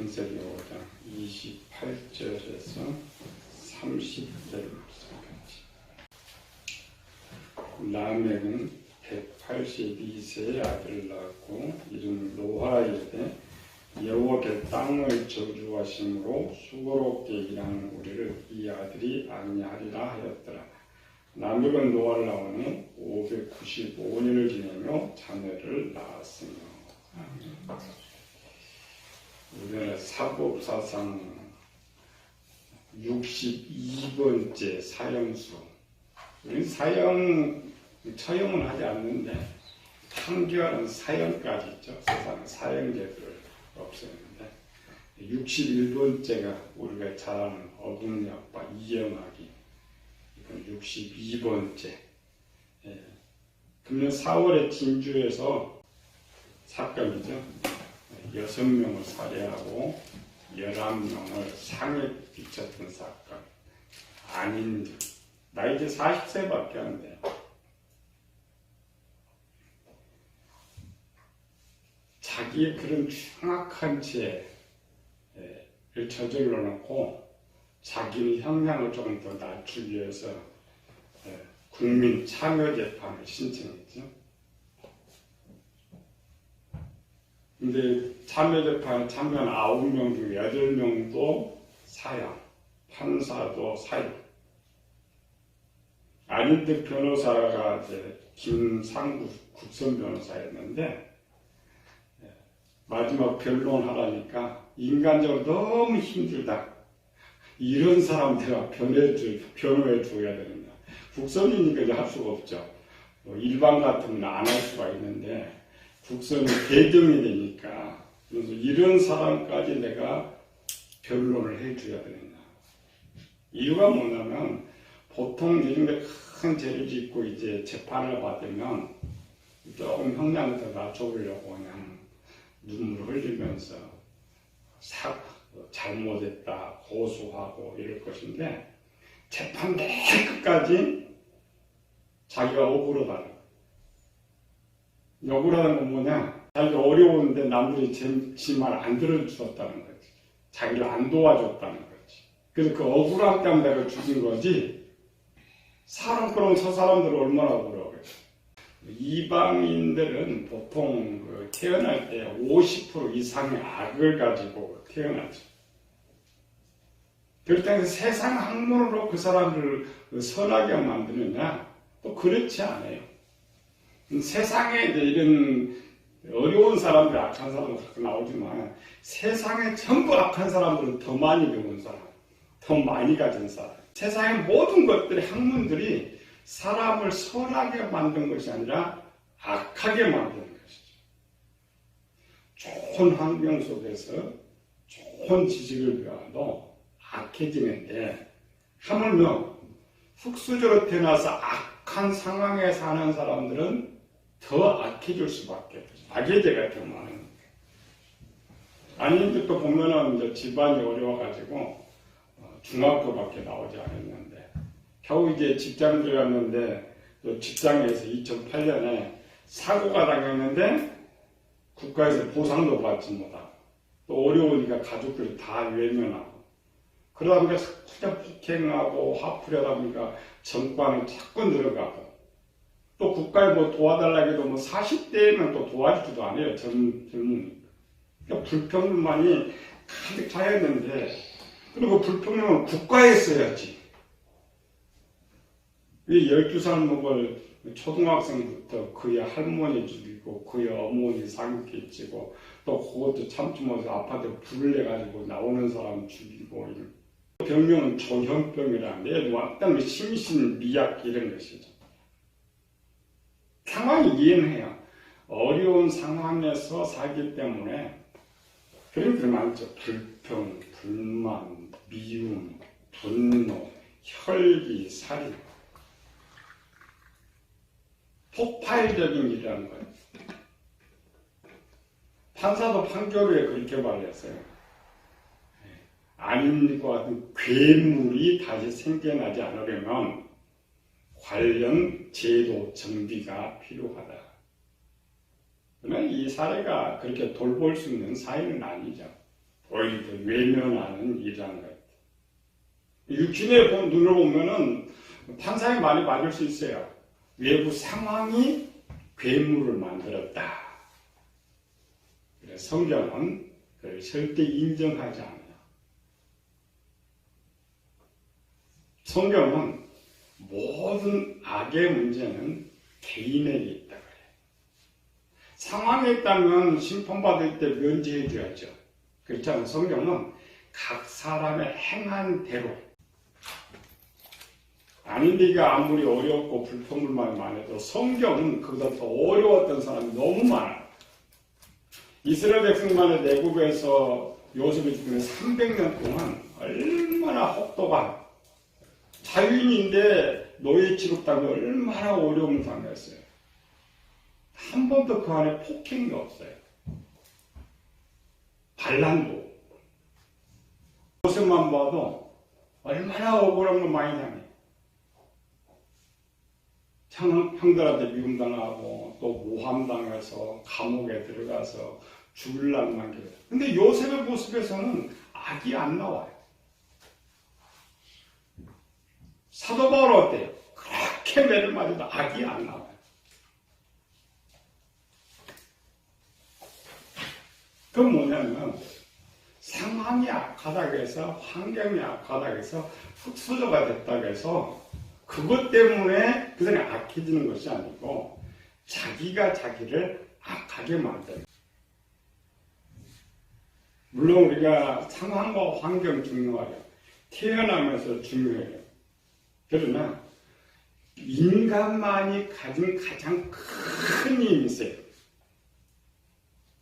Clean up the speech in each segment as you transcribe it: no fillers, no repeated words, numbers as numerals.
창세기 5장 28절에서 30절 말씀까지. 라멕은 182세의 아들을 낳았고 이름 노아에게 여호와께 땅을 저주하심으로 수고롭게 일하는 우리를 이 아들이 아니하리라 하였더라. 라멕은 노아를 낳은 후 595년을 지내며 자녀를 낳았으며. 우리나라 사법사상 62번째 사형수. 우리는 처형은 하지 않는데 판결은 사형까지 있죠. 세상에 사형제도를 없애는데 61번째가 우리가 잘 아는 어금니 아빠 이영학이 이건 62번째. 금년 4월에 진주에서 사건이죠. 6명을 살해하고 11명을 상해 비쳤던 사건. 아닌 나 이제 40세밖에 안 돼요. 자기의 그런 흉악한 죄를 저질러 놓고 자기는 형량을 조금 더 낮추기 위해서 국민 참여재판을 신청했죠. 근데 참여재판에 참여한 9명 중 8명도 사형, 판사도 사형. 안인득 변호사가 이제 김상구 국선 변호사였는데 마지막 변론하라니까 인간적으로 너무 힘들다. 이런 사람들아 변호해 줘야 된다. 국선이니까 이제 할 수가 없죠. 일반 같으면 안 할 수가 있는데 국선이 배정이 되니까 그래서 이런 사람까지 내가 변론을 해줘야 된다. 이유가 뭐냐면 보통 이런 큰 죄를 짓고 이제 재판을 받으면 조금 형량을 더 낮춰보려고 그냥 눈물을 흘리면서 잘못했다 고소하고 이럴 것인데 재판 맨 끝까지 자기가 억울하다는 거예요. 억울하다는 건 뭐냐? 자기가 어려운데 남들이 지 말 안 들어주었다는 거지. 자기를 안 도와줬다는 거지. 그래서 그 억울함 때문에 내가 죽인 거지. 그럼 저 사람들은 얼마나 억울하겠어. 이방인들은 보통 태어날 때 50% 이상의 악을 가지고 태어나죠. 그렇다고 해서 세상 학문으로 그 사람들을 선하게 만드느냐? 또 그렇지 않아요. 세상에 이런 어려운 사람들, 악한 사람들 가끔 나오지만 세상에 전부 악한 사람들은 더 많이 배운 사람, 더 많이 가진 사람. 세상의 모든 것들의 학문들이 사람을 선하게 만든 것이 아니라 악하게 만드는 것이죠. 좋은 환경 속에서 좋은 지식을 배워도 악해지는데 하물며 흙수저로 태어나서 악한 상황에 사는 사람들은 더 악해질 수밖에 없어요. 악의 죄가 더 많은 거예요. 아니, 또 보면은 이제 집안이 어려워가지고 중학교밖에 나오지 않았는데 겨우 이제 직장 들어갔는데 또 직장에서 2008년에 사고가 당했는데 국가에서 보상도 받지 못하고 또 어려우니까 가족들이 다 외면하고 그러다 보니까 자꾸 폭행하고 화풀이하다 보니까 전과는 자꾸 늘어가고 또 국가에 뭐 도와달라고 해도 뭐 40대면 또 도와주지도 않아요. 젊은. 그러니까 불평만이 가득 차였는데 그리고 불평등은 국가에 써야지. 왜 12살 먹을 초등학생부터 그의 할머니 죽이고 그의 어머니 상기 찌고 또 그것도 참지 못해서 아파트에 불을 내가지고 나오는 사람 죽이고 병명은 조현병이라는데 완전 심신미약 이런 것이죠. 상황이 이해는 해요. 어려운 상황에서 살기 때문에 그런 것들이 많죠. 불평, 불만, 미움, 분노, 혈기, 살인. 폭발적인 일이라는 거예요. 판사도 판결에 그렇게 말했어요. 아님과 같은 괴물이 다시 생겨나지 않으려면 관련 제도 정비가 필요하다. 그러나 이 사례가 그렇게 돌볼 수 있는 사회는 아니죠. 오히려 외면하는 일이라는 거예요. 육신의 눈으로 보면은 판상이 많이 맞을 수 있어요. 외부 상황이 괴물을 만들었다. 그래서 성경은 그걸 절대 인정하지 않아요. 성경은 모든 악의 문제는 개인에게 있다 그래요. 상황에 있다면 심판받을 때 면제해 줘야죠. 그렇지만 성경은 각 사람의 행한 대로, 아닌 데가 아무리 어렵고 불평불만이 많아도 성경은 그보다 더 어려웠던 사람이 너무 많아요. 이스라엘 백성만의 내국에서 요셉이 죽은 300년 동안 얼마나 혹독한, 자유인인데 노예 취급당하고 얼마나 어려움을 당했어요. 한 번도 그 안에 폭행이 없어요. 반란도. 요셉만 봐도 얼마나 억울한 걸 많이 당해요. 형들한테 미움당하고 또 모함당해서 감옥에 들어가서 죽을 날만 기다려요. 근데 요셉의 모습에서는 악이 안 나와요. 사도 바울 어때요? 그렇게 매를 맞아도 악이 안 나와요. 그건 뭐냐면 상황이 악하다고 해서, 환경이 악하다고 해서 흑수저가 됐다고 해서 그것 때문에 그 사람이 악해지는 것이 아니고 자기가 자기를 악하게 만드는. 물론 우리가 상황과 환경 중요해요. 태어나면서 중요해요. 그러나 인간만이 가진 가장 큰 힘이 있어요.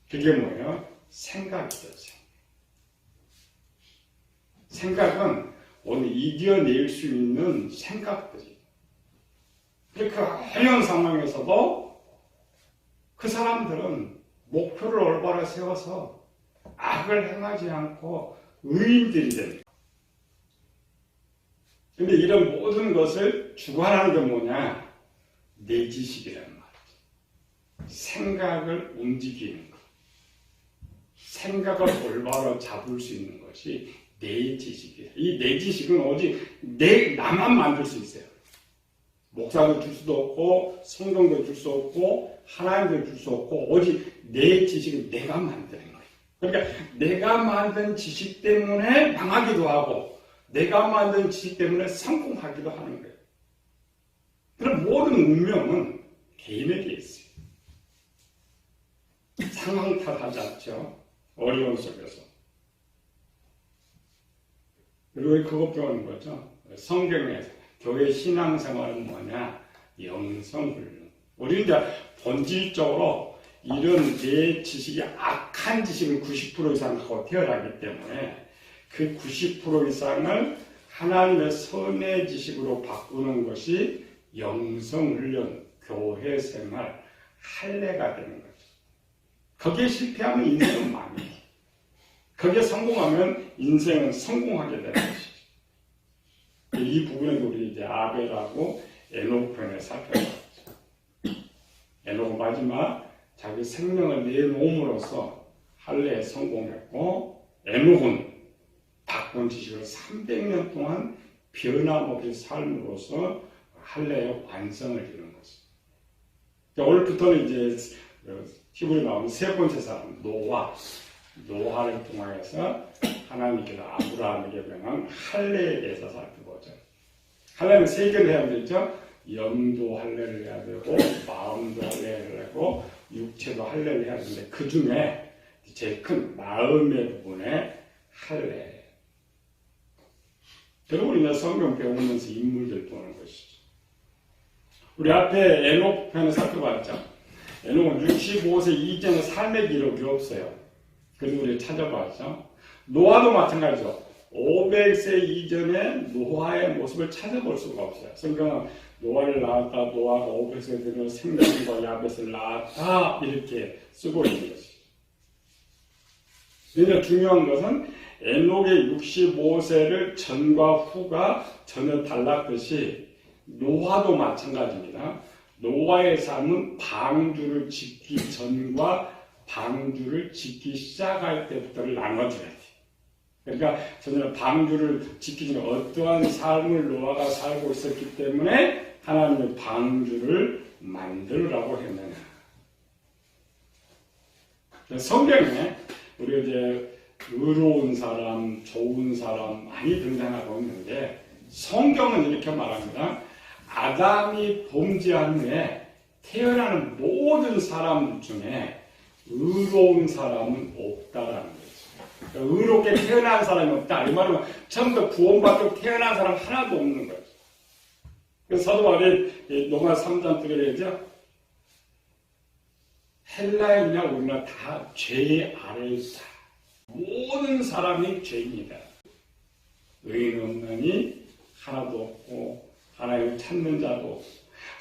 그게 뭐예요? 생각이죠. 생각은 오늘 이겨낼 수 있는 생각들이. 그 어려운 상황에서도 그 사람들은 목표를 올바로 세워서 악을 행하지 않고 의인들이 됩니다. 근데 이런 모든 것을 주관하는 게 뭐냐? 내 지식이란 말이죠. 생각을 움직이는 것. 생각을 올바로 잡을 수 있는 것이 내 지식이에요. 이 내 지식은 오직 나만 만들 수 있어요. 목사도 줄 수도 없고, 성경도 줄 수 없고, 하나님도 줄 수 없고, 오직 내 지식은 내가 만드는 거예요. 그러니까 내가 만든 지식 때문에 망하기도 하고, 내가 만든 지식 때문에 성공하기도 하는 거예요. 그럼 모든 운명은 개인에게 있어요. 상황 탓하지 않죠. 어려운 속에서. 그리고 그것 배우는 거죠. 성경에서 교회 신앙생활은 뭐냐? 영성훈련. 우리는 이제 본질적으로 이런 내 지식이 악한 지식은 90% 이상 갖고 태어나기 때문에 그 90% 이상을 하나님의 선의 지식으로 바꾸는 것이 영성훈련, 교회생활, 할례가 되는 거죠. 거기에 실패하면 인생은 망해요. 거기에 성공하면 인생은 성공하게 되는 것이죠. 이 부분에도 우리 이제 아벨하고 에녹 편에 살펴봤죠. 에녹은 마지막 자기 생명을 내놓음으로써 할례에 성공했고, 에녹은 바꾼 지식으로 300년 동안 변함없이 삶으로써 할례의 완성을 이룬 것입니다. 오늘부터는 이제 히브리 나오는 세 번째 사람, 노아를 통하여서 하나님께서 아브라함에게 명한 할례에 대해서 살펴보죠. 할례는 세 개를 해야 되죠. 영도 할례를 해야 되고, 마음도 할례를 하고, 육체도 할례를 해야 되는데 그 중에 제일 큰 마음의 부분에 할례. 그리고 우리가 성경 배우면서 인물들 보는 것이죠. 우리 앞에 에녹 편을 살펴봤죠. 에녹은 65세 이전의 삶의 기록이 없어요. 그리고 우리가 찾아봤죠. 노아도 마찬가지죠. 500세 이전에 노아의 모습을 찾아볼 수가 없어요. 성경은 노아를 낳았다, 노아가 500세 되면 생명과 야벳을 낳았다 이렇게 쓰고 있는 것이죠. 그런데 중요한 것은 에녹의 65세를 전과 후가 전혀 달랐듯이 노아도 마찬가지입니다. 노아의 삶은 방주를 짓기 전과 방주를 짓기 시작할 때부터를 나눠줘야 돼. 그러니까 전혀 방주를 지키지 어떠한 삶을 노아가 살고 있었기 때문에 하나님의 방주를 만들으라고 했느냐. 성경에 우리가 이제 의로운 사람, 좋은 사람 많이 등장하고 있는데 성경은 이렇게 말합니다. 아담이 범죄한 후에 태어나는 모든 사람들 중에 의로운 사람은 없다라는 거죠. 그러니까 의롭게 태어난 사람이 없다. 이 말은 처음부터 구원받고 태어난 사람 하나도 없는 거죠. 그래서 사도 바울이 로마 3장 9절에 얘기하죠. 헬라인이나 우리나 다 죄 아래에 있다. 모든 사람이 죄인이다. 의인 없느니 하나도 없고 하나님을 찾는 자도 없고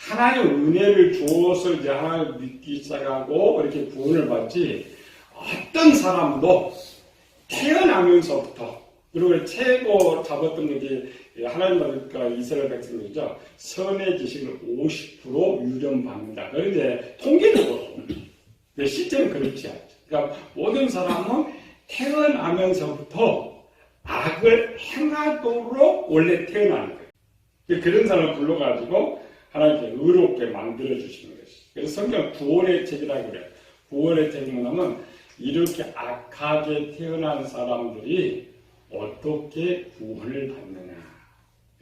하나님의 은혜를 주어서 이제 하나님을 믿기 시작하고 이렇게 구원을 받지 어떤 사람도 태어나면서부터 그리고 최고 잡았던 게 하나님 받으니까 이스라엘 백성들이죠. 선의 지식을 50% 유전받는다. 그런데 이제 통계적으로 실제는 그렇지 않죠. 그러니까 모든 사람은 태어나면서부터 악을 행하도록 원래 태어나는 거예요. 그런 사람을 불러가지고 하나님께 의롭게 만들어주시는 것이죠. 그래서 성경 구원의 책이라고 그래요. 구원의 책은 뭐냐면 이렇게 악하게 태어난 사람들이 어떻게 구원을 받느냐.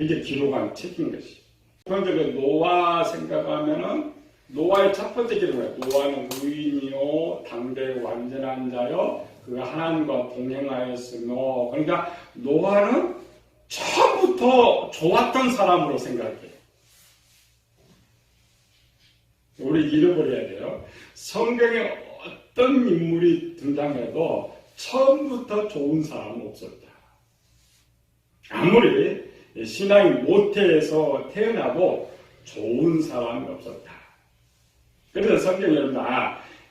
이게 기록한 책인 것이죠. 그런데 노아 생각하면은 노아의 첫 번째 기록이에요. 노아는 의인이요 당대 완전한 자요 그가 하나님과 동행하였으며 그러니까 노아는 처음부터 좋았던 사람으로 생각해요. 우리 잃어버려야 돼요. 성경에 어떤 인물이 등장해도 처음부터 좋은 사람은 없었다. 아무리 신앙이 모태에서 태어나도 좋은 사람이 없었다. 그래서 성경에는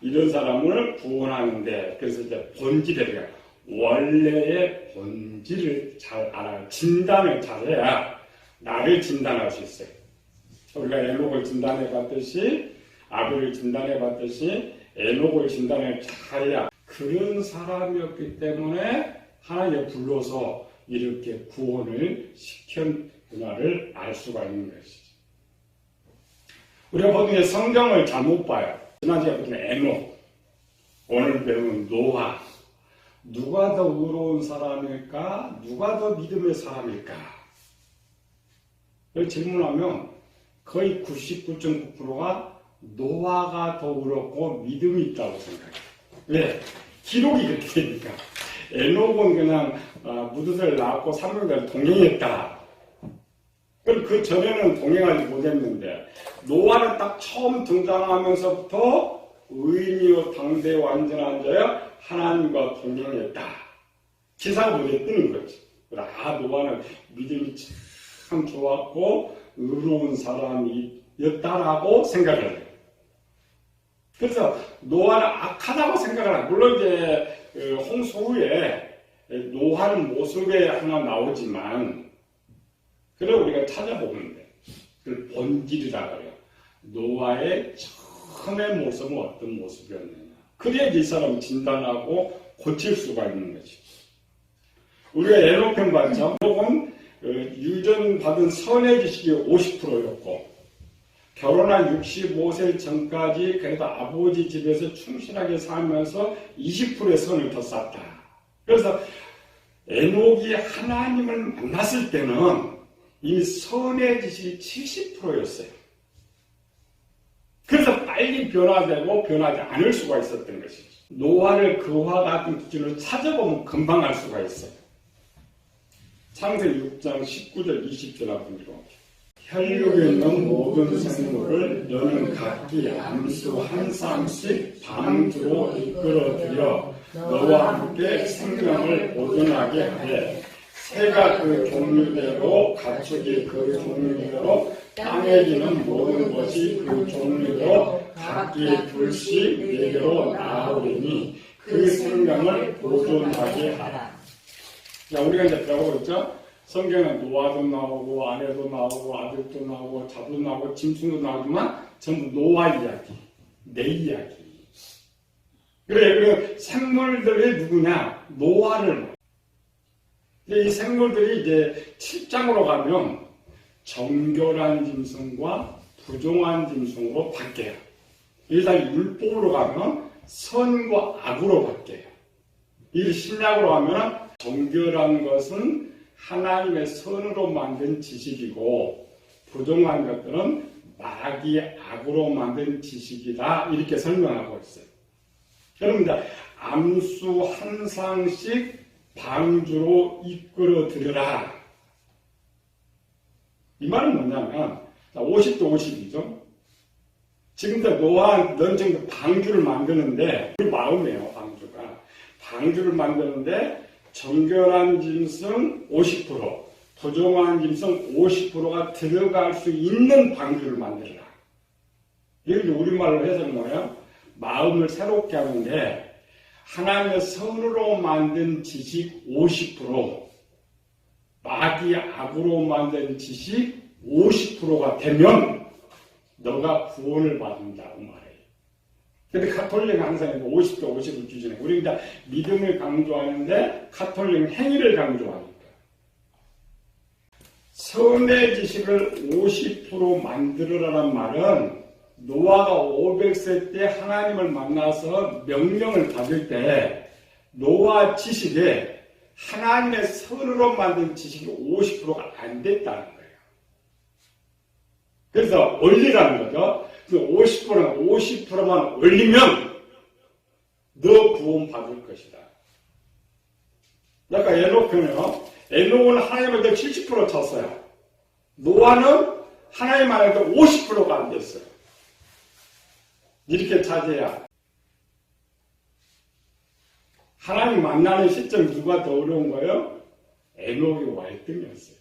이런 사람을 구원하는데 그래서 이제 본질이래요. 원래의 본질을 잘 알아요. 진단을 잘해야 나를 진단할 수 있어요. 우리가 에녹을 진단해 봤듯이 아벨을 진단해 봤듯이 에녹을 진단을 잘해야 그런 사람이었기 때문에 하나님이 불러서 이렇게 구원을 시켰구나를 알 수가 있는 것이죠. 우리가 보통 성경을 잘못 봐요. 지난주에 보통 에녹, 오늘 배우는 노아. 누가 더 의로운 사람일까? 누가 더 믿음의 사람일까? 이걸 질문하면 거의 99.9%가 노아가 더 의롭고 믿음이 있다고 생각해요. 왜? 기록이 그렇게 되니까. 에녹은 그냥 무드를 낳았고 300년 동행했다. 그럼 그 전에는 동행하지 못했는데 노아는 딱 처음 등장하면서부터 의인이요 당대 완전한 자여 하나님과 동행했다. 기사가 눈에 뜨는 거지. 노아는 믿음이 참 좋았고 의로운 사람이었다라고 생각을 해요. 그래서 노아는 악하다고 생각을 해요. 물론 이제 홍수 후에 노아는 모습에 하나 나오지만 그래 우리가 찾아보면 돼. 그걸 본질이라 그래요. 노아의 처음의 모습은 어떤 모습이었느냐. 그래야 이 사람을 진단하고 고칠 수가 있는 거지. 우리가 에녹편 봤죠. 에녹은 유전받은 선의 지식이 50%였고 결혼한 65세 전까지 그래도 아버지 집에서 충실하게 살면서 20%의 선을 더 쌓았다. 그래서 에녹이 하나님을 만났을 때는 이미 선의 지식이 70%였어요. 그래서 빨리 변화되고 변하지 않을 수가 있었던 것이죠. 노아를 그와 같은 기준으로 찾아보면 금방 알 수가 있어요. 창세기 6장 19절 20절 한번 읽어봅시다. 혈육에 있는 모든 생물을 너는 각기 암수 한 쌍씩 방주로 이끌어들여 너와 함께 생명을 보존하게 하되 새가 그 종류대로 가축이 그 종류대로 땅에 기는 모든 것이 그 종류대로 각기 둘씩 네개로 나오리니 그 생명을 보존하게 하라. 자, 우리가 이제 배우고 있죠? 성경에 노아도 나오고 아내도 나오고 아들도 나오고 자도 나오고 짐승도 나오지만 전부 노아 이야기, 내 이야기. 그래, 생물들이 누구냐? 노아를 근데 이 생물들이 이제 7장으로 가면 정결한 짐승과 부정한 짐승으로 바뀌어요. 일단 율법으로 가면 선과 악으로 바뀌어요. 이 신약으로 가면 정결한 것은 하나님의 선으로 만든 지식이고 부정한 것들은 마귀의 악으로 만든 지식이다. 이렇게 설명하고 있어요. 여러분, 암수 한 상씩 방주로 이끌어 들으라. 이 말은 뭐냐면 50대 50이죠. 지금도 노아, 넌 지금 방주를 만드는데 그 마음이에요. 방주를 만드는데 정결한 짐승 50%, 부정한 짐승 50%가 들어갈 수 있는 방주를 만들어라. 이걸 우리말로 해서 뭐예요? 마음을 새롭게 하는데 하나님의 선으로 만든 지식 50%, 마귀의 악으로 만든 지식 50%가 되면 너가 구원을 받는다고 말해요. 근데 가톨릭은 항상 50대 50을 기준에 우리 이제 믿음을 강조하는데 가톨릭은 행위를 강조하니까 선의 지식을 50% 만들어라는 말은 노아가 500세 때 하나님을 만나서 명령을 받을 때 노아 지식에 하나님의 선으로 만든 지식이 50%가 안 됐다는 거예요. 그래서 올리라는 거죠. 그 50%만 올리면 너 구원 받을 것이다. 그러니까 에녹은 하나님한테 70% 쳤어요. 노아는 하나님 안에서 50%가 안 됐어요. 이렇게 찾아야 하나님 만나는 시점 누가 더 어려운 거예요? 에녹이 월등이었어요.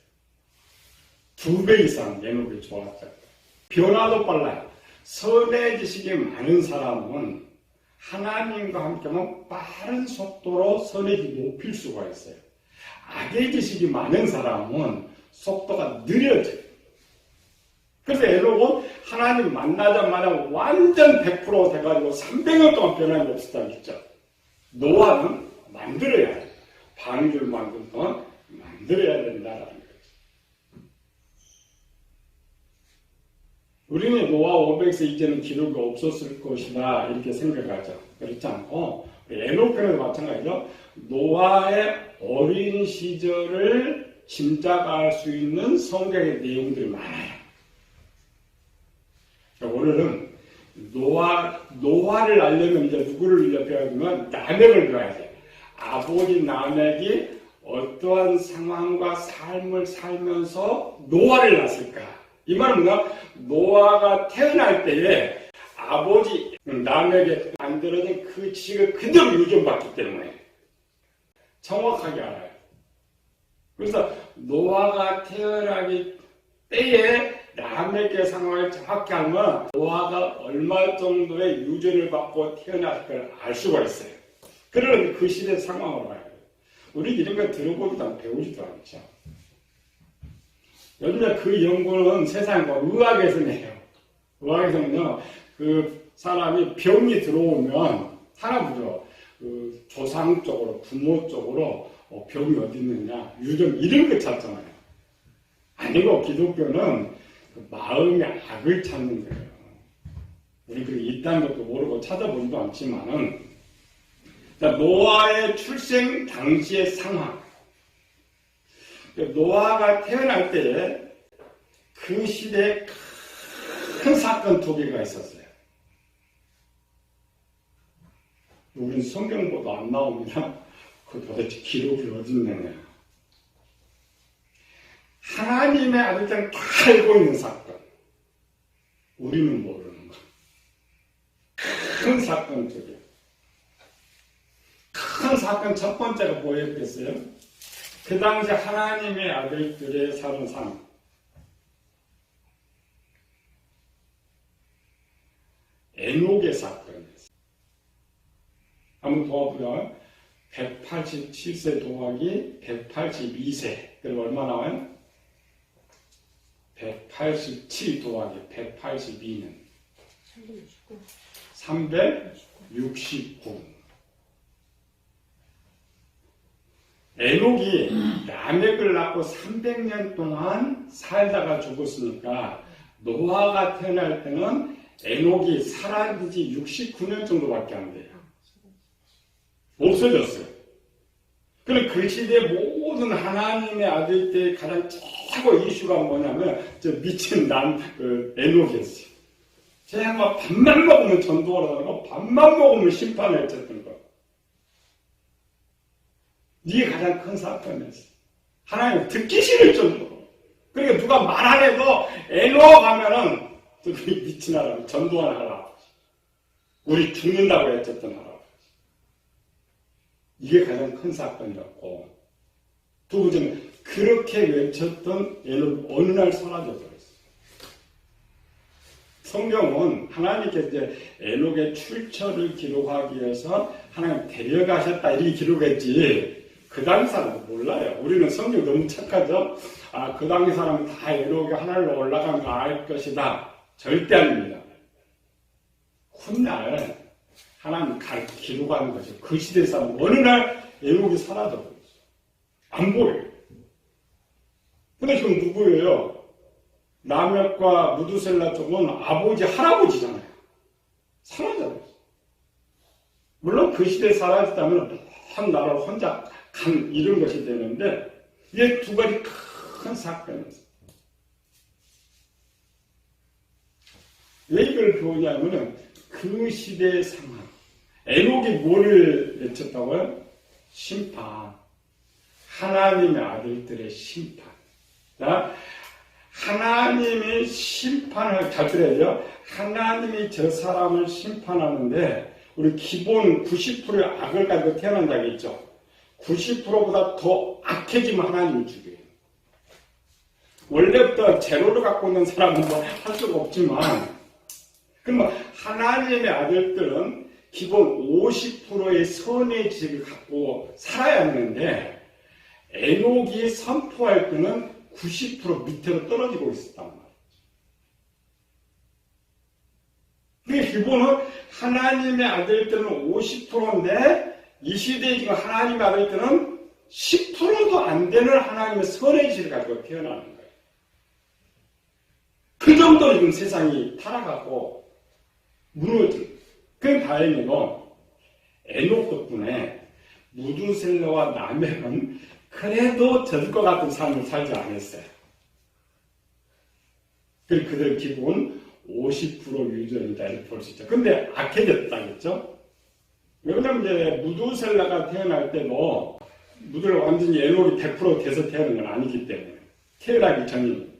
2배 이상 에녹이 좋았어요. 변화도 빨라요. 선의 지식이 많은 사람은 하나님과 함께하면 빠른 속도로 선의 지식이 높일 수가 있어요. 악의 지식이 많은 사람은 속도가 느려져요. 그래서 에녹은 하나님 만나자마자 완전 100% 돼가지고 300년 동안 변함이 없었다는 거죠. 노아는 만들어야 돼요. 방주를 만든 동안 만들어야 된다라는 거죠. 우리는 노아 500세 이제는 기록이 없었을 것이다 이렇게 생각하죠. 그렇지 않고 에녹편에도 마찬가지죠. 노아의 어린 시절을 짐작할 수 있는 성경의 내용들이 많아요. 오늘은 노아를 알려면 이제 누구를 배워야 되면 라멕을 배워야 돼. 아버지 라멕이 어떠한 상황과 삶을 살면서 노아를 낳았을까? 이 말은 뭐냐? 노아가 태어날 때에 아버지 라멕에 만들어진 그 지식을 그대로 유전받기 때문에 정확하게 알아요. 그래서 노아가 태어나기 때에 라멕의 상황을 정확히 알면 노아가 얼마 정도의 유전을 받고 태어날 걸 알 수가 있어요. 그러면 그 시대 상황으로 가야 돼요. 우리 이런 거 들어보지도 않고 배우지도 않죠. 요즘에 그 연구는 세상에 의학에서는 해요. 의학에서는요, 그 사람이 병이 들어오면 살아보죠. 그 조상 쪽으로, 부모 쪽으로 병이 어디 있느냐, 유전 이런 거 찾잖아요. 아니고 기독교는 그 마음의 악을 찾는 거예요. 우리 그 있다는 것도 모르고 찾아보지도 않지만은 노아의 출생 당시의 상황, 노아가 태어날 때에 그 시대에 큰 사건 2개가 있었어요. 우리는 성경보다 안 나옵니다. 그 도대체 기록이 어디 있느냐. 하나님의 아들들은 다 알고 있는 사건. 우리는 모르는 거. 큰 사건 2개. 큰 사건 첫 번째가 뭐였겠어요? 그 당시 하나님의 아들들의 사는 삶. 에녹의 사건이었어요. 한번 도와보자. 187세 더하기 182세. 그럼 얼마 나와요? 187 더하기 182는 369. 에녹이 라멕을 낳고 300년 동안 살다가 죽었으니까 노아가 태어날 때는 에녹이 살아진 지 69년 정도밖에 안 돼요. 없어졌어요. 그럼 그 시대 모든 하나님의 아들 때 가장 최고 이슈가 뭐냐면 저 미친 에녹이었어요. 저 양반 밥만 먹으면 전도하러 다니고 밥만 먹으면 심판을 했었던 거. 이게 가장 큰 사건이었어요. 하나님 듣기 싫을 정도로. 그러니까 누가 말 안 해도 에녹 하면은 또 미친 할아버지, 전도하는 할아버지. 우리 죽는다고 했었던 할아버지. 이게 가장 큰 사건이었고, 두 번째는 그렇게 외쳤던 에녹 어느 날 사라져 버렸어요. 성경은 하나님께서 이제 에녹의 출처를 기록하기 위해서 하나님 데려가셨다 이렇게 기록했지, 그 당시 사람은 몰라요. 우리는 성경 너무 착하죠? 그 당시 사람은 다 에녹이 하늘로 올라간 거 알 것이다. 절대 아닙니다. 훗날 하나님 기록하는 거죠. 그 시대 사람 어느 날 에녹이 사라져버렸어요. 안 보여요. 근데 지금 누구예요? 라멕과 무두셀라 쪽은 아버지, 할아버지잖아요. 사라져버렸어요. 물론 그 시대에 사라졌다면 한 나라를 혼자 간 이런 것이 되는데, 이게 두 가지 큰 사건이었어요. 왜 이걸 배우냐면은 그 시대의 상황. 에녹이 뭐를 외쳤다고요? 심판. 하나님의 아들들의 심판. 자, 하나님이 심판을 잘 들어야죠. 하나님이 저 사람을 심판하는데 우리 기본 90%의 악을 가지고 태어난다고 했죠. 90%보다 더 악해지면 하나님이 죽여요. 원래부터 제로를 갖고 있는 사람은 뭐 할 수가 없지만, 그러면 하나님의 아들들은 기본 50%의 선의 지식을 갖고 살아야 하는데, 에녹이 선포할 때는 90% 밑으로 떨어지고 있었단 말이에요. 그게 기본은 하나님의 아들들은 50%인데, 이 시대에 지금 하나님의 아들들은 10%도 안 되는 하나님의 선의 지식을 가지고 태어나는 거예요. 그 정도로 지금 세상이 타락하고 무너진. 그건 다행이고, 에녹 덕분에 무두셀라와 라멕은 그래도 젖을 것 같은 삶을 살지 않았어요. 그들 기본 50% 유전이다 이렇게 볼 수 있죠. 근데 악해졌다겠죠? 왜냐면 이제 무두셀라가 태어날 때도 무두를 완전히 에녹이 100% 돼서 태어난 건 아니기 때문에 태어나기 전이니까.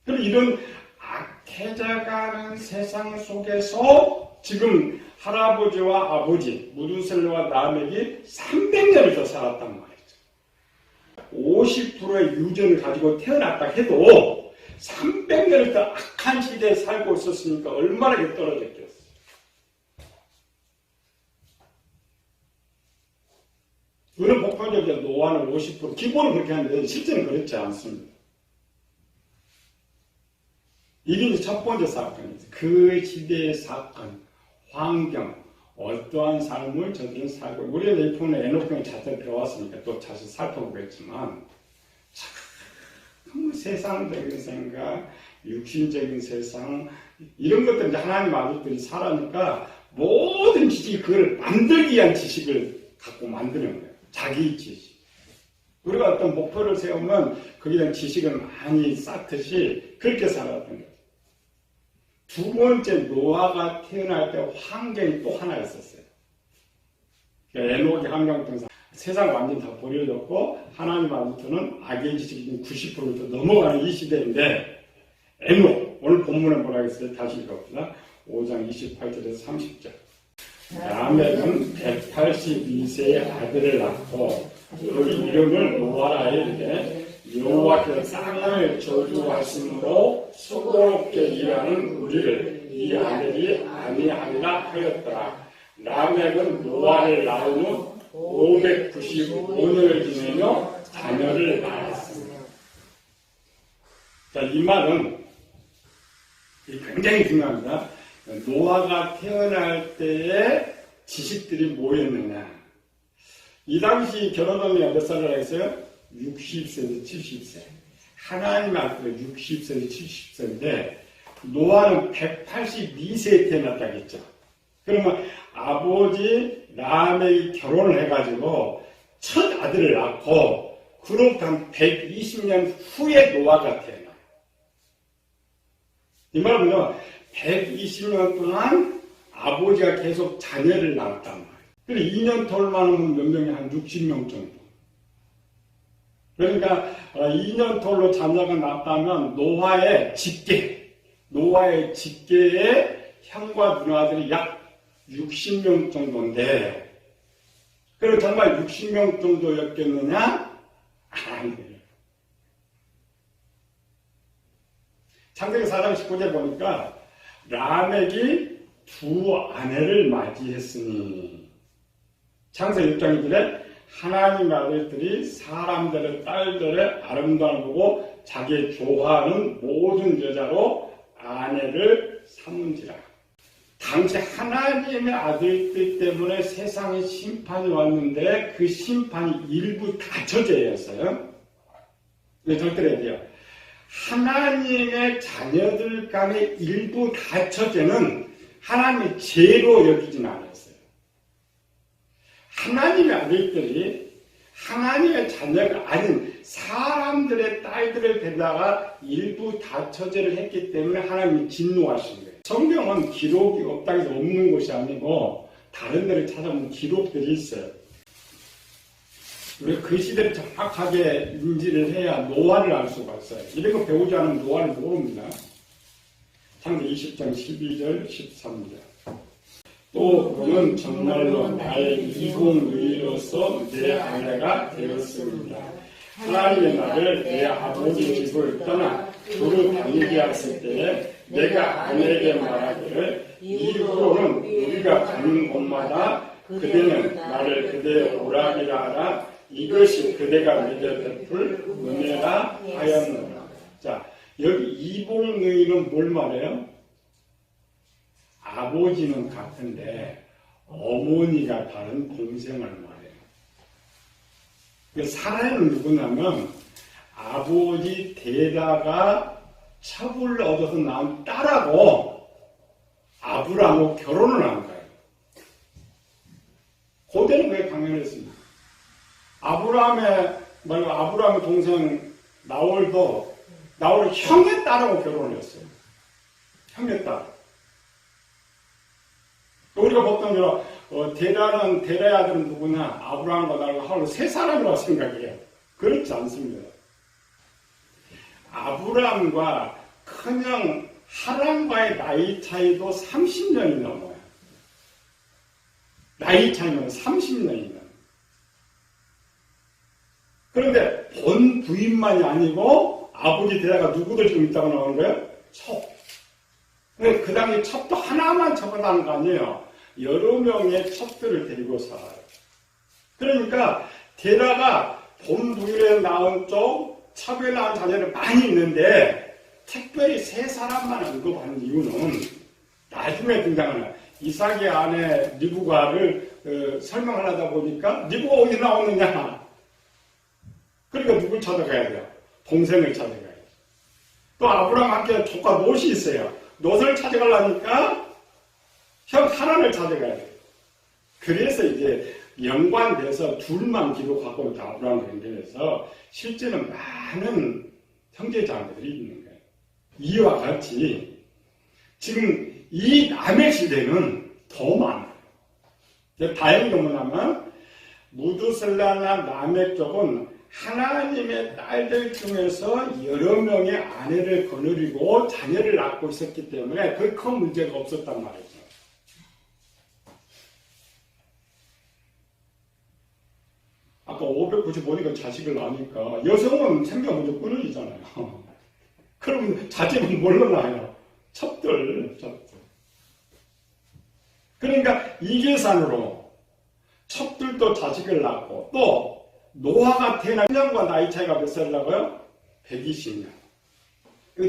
그리고 이런 악해져가는 세상 속에서 지금 할아버지와 아버지 무두셀라와 라멕이 300년을 더 살았단 말이죠. 50%의 유전을 가지고 태어났다 해도 300년을 더 악한 시대에 살고 있었으니까 얼마나 떨어졌겠어요. 어느 복합적인 노아는 50% 기본은 그렇게 하는데 실제는 그렇지 않습니다. 이게 이제 첫 번째 사건이죠. 그 시대의 사건, 환경, 어떠한 삶을 저들은 살고, 우리가 이번에 에녹병 자세히 배웠으니까 또 자세히 살펴보겠지만, 참 세상적인 생각, 육신적인 세상, 이런 것들 이제 하나님 아들들이 살아니까 모든 지식이 그걸 만들기 위한 지식을 갖고 만드는 거예요. 자기 지식. 우리가 어떤 목표를 세우면 거기에 대한 지식을 많이 쌓듯이 그렇게 살았던 거예요. 두 번째, 노아가 태어날 때 환경이 또 하나 있었어요. 그러니까 에녹이 환경통상 세상 완전히 다 버려졌고 하나님 아버지는 악의 지식이 90% 넘어가는 이 시대인데, 에녹, 오늘 본문에 뭐라 했어요? 다시 읽어봅시다. 5장 28절에서 30절. 라멕은 182세의 아들을 낳고 그 이름을 노아라 이르되, 여호와께서 땅을 저주하심으로 수고롭게 일하는 우리를 이 아들이 아니하리라 하였더라. 라멕은 노아를 낳은 후 595년을 지내며 자녀를 낳았습니다. 자, 이 말은 굉장히 중요합니다. 노아가 태어날 때의 지식들이 뭐였느냐? 이 당시 결혼하면 몇 살이라고 했어요? 60세에서 70세. 하나님 앞에 60세에서 70세인데 노아는 182세에 태어났다겠죠. 그러면 아버지 라멕이 결혼을 해가지고 첫 아들을 낳고 그로부터 한 120년 후에 노아가 태어나요. 이 말은요, 120년 동안 아버지가 계속 자녀를 낳았단 말이에요. 그리고 2년 털만 하면 몇 명이 한 60명 정도. 그러니까 2년 털로 자녀가 낳았다면 노아의 직계의 형과 누나들이 약 60명 정도인데, 그럼 정말 60명 정도였겠느냐? 아니에요. 창세기 4장 19절 보니까 라멕이 두 아내를 맞이했으니, 창세기 6장 1절에 하나님 아들들이 사람들의 딸들의 아름다움을 보고 자기 좋아하는 모든 여자로 아내를 삼은지라. 당시 하나님의 아들들 때문에 세상에 심판이 왔는데 그 심판이 일부 다처제였어요. 네, 절대로 돼요. 하나님의 자녀들 간의 일부 다처제는 하나님의 죄로 여기진 않았어요. 하나님의 아들들이 하나님의 자녀가 아닌 사람들의 딸들을 데려다가 일부 다처제를 했기 때문에 하나님이 진노하신 거예요. 성경은 기록이 없다고 해서 없는 것이 아니고 다른 데를 찾아보면 기록들이 있어요. 우리가 그 시대를 정확하게 인지를 해야 노아를 알 수가 있어요. 이런 거 배우지 않으면 노아를 모릅니다. 창세기 20장 12절 13절. 또 그는 정말로 나의 이공의로서 내 아내가 되었습니다. 하나님의 나를 내 아버지 집을 떠나 그를 다니게 하실 때에 내가 아내에게 말하기를 이후로는 우리가 가는 곳마다 그대는 나를 그대의 오락이라 하라. 이것이 그대가 내게 베풀 은혜라 하였노라. 자, 여기 이복너희는 뭘 말해요? 아버지는 같은데 어머니가 다른 동생을 말해요. 사라는 누구냐면 아버지 데다가 첩을 얻어서 낳은 딸하고 아브라함하고 결혼을 한 거예요. 고대는 그게 당연했습니다. 아브라함의 동생 나홀도 형의 딸하고 결혼을 했어요. 형의 딸. 우리가 보통 데라의 아들은 누구냐? 아브라함과 나를 하루 세 사람이라고 생각해요. 그렇지 않습니다. 아브라함과 큰형 하란과의 나이 차이도 30년이 넘어요. 나이 차이는 30년이 넘어요. 그런데 본 부인만이 아니고 아버지 데라가 누구들 좀 있다고 나오는 거예요? 첩. 근데 그 당시 첩도 하나만 첩하다는 거 아니에요. 여러 명의 첩들을 데리고 살아요. 그러니까 데라가 본 부인에 낳은 쪽 첩에 낳은 자녀를 많이 있는데 특별히 세 사람만 언급하는 이유는 나중에 등장하는 이삭의 아내 리브가를 설명하려다 보니까 리브가 어디 나오느냐? 그러니까 누굴 찾아가야 돼요? 동생을 찾아가야 돼요. 또 아브라함 함께 조카 롯이 있어요. 롯을 찾아가려니까 형 하란을 찾아가야 돼요. 그래서 이제 연관돼서 둘만 기록하고 아브라함을 연결해서 실제는 많은 형제자매들이 있는 거예요. 이와 같이 지금 이 남의 시대는 더 많아요. 다행인 건 뭐냐면 무드셀라나 라멕 쪽은 하나님의 딸들 중에서 여러 명의 아내를 거느리고 자녀를 낳고 있었기 때문에 그 큰 문제가 없었단 말이죠. 아까 595니까 자식을 낳으니까 여성은 생명 먼저 끊어지잖아요. 그러면 자식은 뭘로 낳아요? 첩들. 그러니까 이 계산으로 첩들도 자식을 낳고 또 노아가 태어난 년과 나이 차이가 몇 살이라고요? 120년.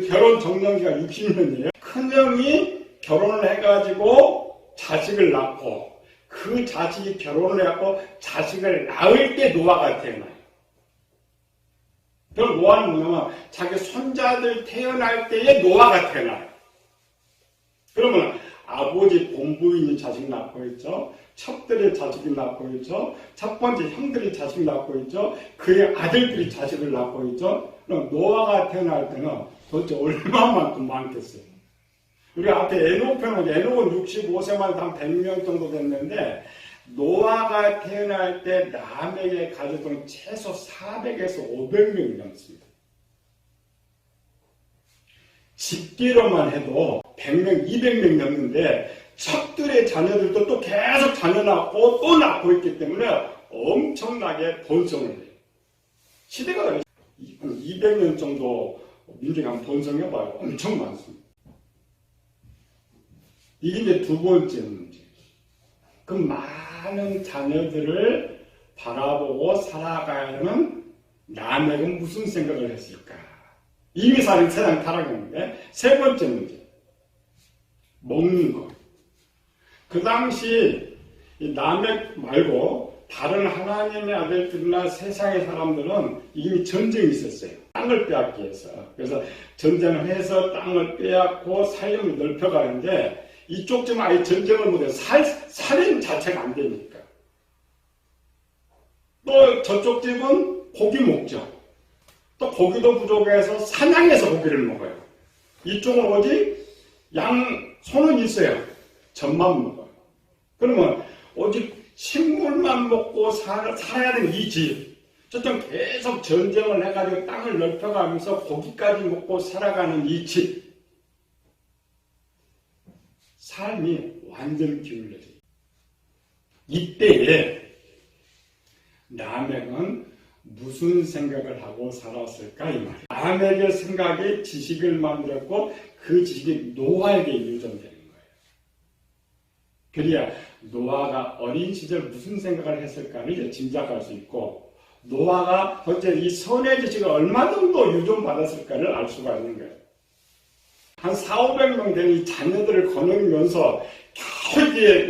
결혼 정년기가 60년이에요. 큰형이 결혼을 해가지고 자식을 낳고 그 자식이 결혼을 해갖고 자식을 낳을 때 노아가 태어나요. 그 노아는 뭐냐면 자기 손자들 태어날 때에 노아가 태어나요. 그러면 아버지 본부인이 자식 낳고 있죠. 첩들의 자식이 낳고 있죠. 첫 번째 형들이 자식 낳고 있죠. 그의 아들들이 자식을 낳고 있죠. 그럼 노아가 태어날 때는 도대체 얼마만큼 많겠어요. 우리 앞에 에녹 편은 에녹은 65세만 한 100명 정도 됐는데 노아가 태어날 때 라멕의 가족은 최소 400에서 500명이 넘습니다. 집계로만 해도 100명, 200명 넘는데 첩들의 자녀들도 또 계속 자녀 낳고 또 낳고 있기 때문에 엄청나게 번성을 해요. 시대가 200년 정도 민족이 한번 번성해봐요. 엄청 많습니다. 이게 이제 두 번째 문제. 그 많은 자녀들을 바라보고 살아가는 라멕은 무슨 생각을 했을까? 이미 사는 세상 타락했는데, 세 번째 문제. 먹는 것. 그 당시 이 라멕 말고 다른 하나님의 아들들이나 세상의 사람들은 이미 전쟁이 있었어요. 땅을 빼앗기 위해서. 그래서 전쟁을 해서 땅을 빼앗고 살림을 넓혀가는데 이쪽 좀 아예 전쟁을 못해요. 살인 자체가 안 되니까. 또 저쪽 집은 고기 먹죠. 또 고기도 부족해서 사냥해서 고기를 먹어요. 이쪽은 오직 소는 있어요. 젖만 먹어요. 그러면 오직 식물만 먹고 살아야 되는 이 집. 저쪽 계속 전쟁을 해가지고 땅을 넓혀가면서 고기까지 먹고 살아가는 이 집. 삶이 완전 기울어져요. 이때에 라멕은 무슨 생각을 하고 살았을까 이 말이에요. 라멕의 생각이 지식을 만들었고 그 지식이 노아에게 유전되는 거예요. 그래야 노아가 어린 시절 무슨 생각을 했을까를 이제 짐작할 수 있고 노아가 어째 이 선의 지식을 얼마 정도 유전받았을까를 알 수가 있는 거예요. 한 400~500명 되는 이 자녀들을 거느리면서 겨우기에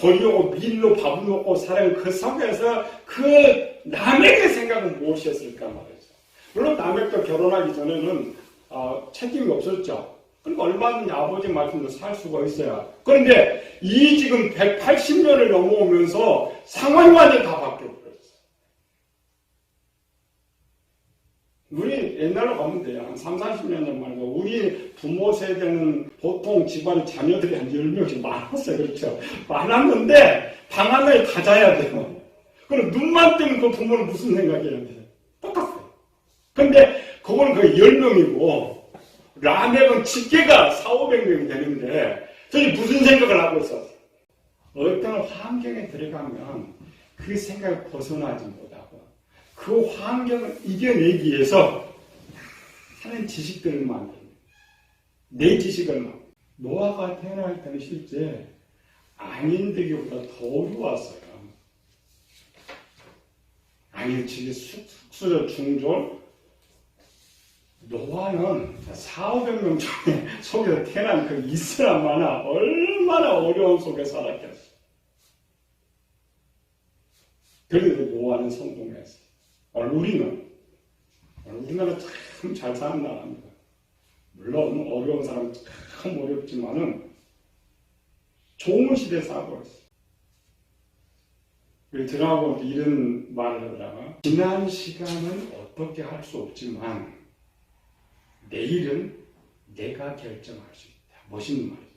버리고 밀로 밥을 먹고 살아가는 그 속에서 그 라멕의 생각은 무엇이었을까 말이죠. 물론 라멕도 결혼하기 전에는 책임이 없었죠. 그러니까 얼마든지 아버지 말씀대로 살 수가 있어요. 그런데 이 지금 180년을 넘어오면서 상황이 완전히 다 바뀌어버렸어요. 우리 옛날로 가면 돼요. 한 30~40년 전만 해도 우리 부모 세대는 보통 집안 자녀들이 한 10명씩 많았어요. 그렇죠? 많았는데 방 하나에 다 자야 돼요. 그럼 눈만 뜨면 그 부모는 무슨 생각이어야 돼요? 똑같아요. 근데 그거는 거의 10명이고 라멕은 집계가 400~500명이 되는데 저기 무슨 생각을 하고 있었어요? 어떤 환경에 들어가면 그 생각을 벗어나지 못하고 그 환경을 이겨내기 위해서 하는 지식들을 만듭니다. 내 지식을 만듭니다. 노아가 태어날 때는 실제 안인되기보다 더 어려웠어요. 안인 측이 숙수저 중졸 노아는 400~500명 중에 속에서 태어난 그 이스라엘만아 얼마나 어려운 속에 살았겠어. 그런데 노아는 성공했어. 우리나라 참 잘 사는 나라입니다. 물론 어려운 사람 참 어렵지만은 좋은 시대에 살고 있어. 우리 드라마보면 이런 말을 하더라고요. 지난 시간은 어떻게 할 수 없지만 내일은 내가 결정할 수 있다. 멋있는 말이죠.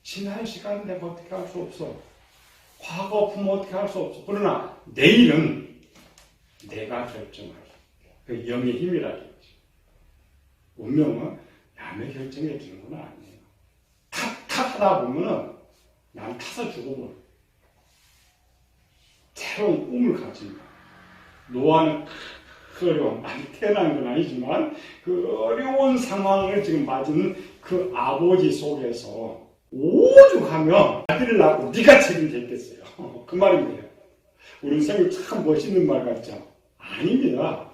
지난 시간은 내가 어떻게 할 수 없어. 과거 부모 어떻게 할 수 없어. 그러나 내일은 내가 결정할 수 있다. 그 영의 힘이라겠죠. 운명은 남의 결정해 주는 건 아니에요. 탓하다 보면은 난 타서 죽어버려. 새로운 꿈을 가집니다. 노아는 어려운, 많이 태어난 건 아니지만 그 어려운 상황을 지금 맞은 그 아버지 속에서 오죽하면 아들을 낳고 네가 책임졌겠어요. 그 말입니다. 우리 생각 참 멋있는 말 같죠? 아닙니다.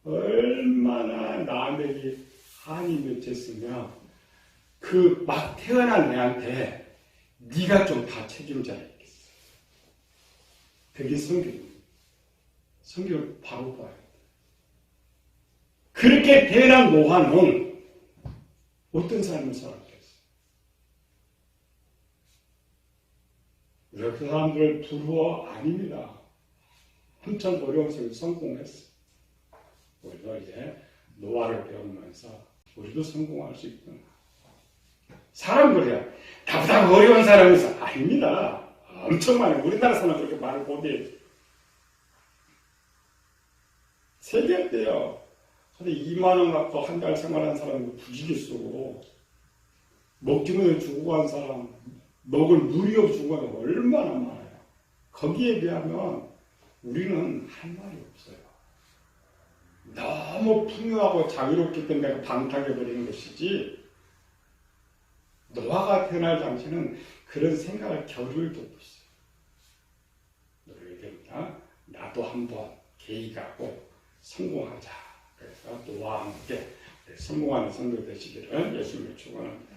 얼마나 라멕이 한이 맺혔으면 그 막 태어난 애한테 네가 좀 다 책임져야겠어. 그게 성경입니다. 성경을 바로 봐야 돼. 그렇게 대단한 노아는 어떤 삶을 살았겠어? 우리가 그 사람들을 부러워 아닙니다. 엄청 어려운 속에서 성공했어. 우리도 이제 노아를 배우면서 우리도 성공할 수 있구나. 사람 그래요. 나보다 어려운 사람이 있어. 아닙니다. 엄청 많아요. 우리나라 사람 그렇게 말을 못해요. 세계 때요. 근데 2만 원 갖고 한 달 생활한 사람도 부지기 쓰고, 먹지 못해 죽어간 사람, 먹을 물이 없어 죽어간 사람 얼마나 많아요. 거기에 비하면 우리는 할 말이 없어요. 너무 풍요하고 자유롭기 때문에 내가 방탕해버리는 것이지, 노아가 태어날 당시는 그런 생각을 겨를도 없었어요. 노력이 됩니다. 나도 한번 계획하고 성공하자. 그래서 노아와 함께 성공하는 성도 되시기를 예수님을 축원합니다.